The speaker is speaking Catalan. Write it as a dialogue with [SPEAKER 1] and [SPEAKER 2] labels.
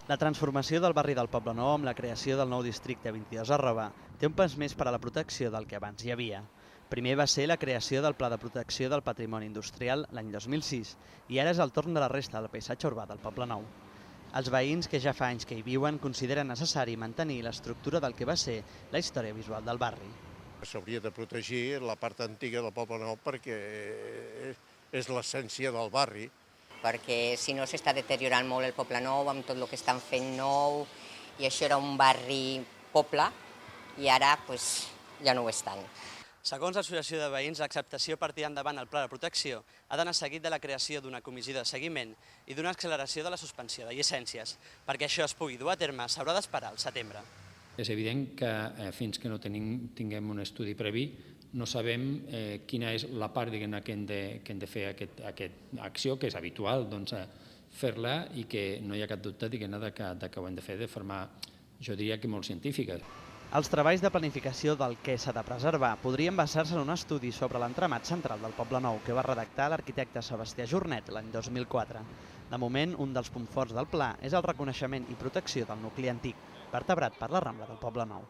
[SPEAKER 1] La transformació del barri del Poblenou amb la creació del nou districte 22 té un pas més per a la protecció del que abans hi havia. Primer va ser la creació del Pla de Protecció del Patrimoni Industrial l'any 2006 i ara és el torn de la resta del paisatge urbà del Poblenou. Els veïns que ja fa anys que hi viuen consideren necessari mantenir l'estructura del que va ser la història visual del barri.
[SPEAKER 2] S'hauria de protegir la part antiga del Poblenou perquè és l'essència del barri.
[SPEAKER 3] Perquè si no s'està deteriorant molt el Poblenou amb tot el que estan fent nou, i això era un barri poble i ara ja no ho és tant.
[SPEAKER 1] Segons l'Associació de Veïns, l'acceptació per tirar endavant el pla de protecció ha d'anar seguit de la creació d'una comissió de seguiment i d'una acceleració de la suspensió de llicències. Perquè això es pugui dur a terme s'haurà d'esperar al setembre.
[SPEAKER 4] És evident que fins que no tinguem un estudi previ no sabem quina és la part que hem de fer aquesta acció, que és habitual fer-la i que no hi ha cap dubte que ho hem de fer de forma, jo diria que molt científica.
[SPEAKER 1] Els treballs de planificació del que s'ha de preservar podrien basar-se en un estudi sobre l'entramat central del Poblenou que va redactar l'arquitecte Sebastià Jornet l'any 2004. De moment, un dels punts forts del pla és el reconeixement i protecció del nucli antic, vertebrat per la Rambla del Poblenou.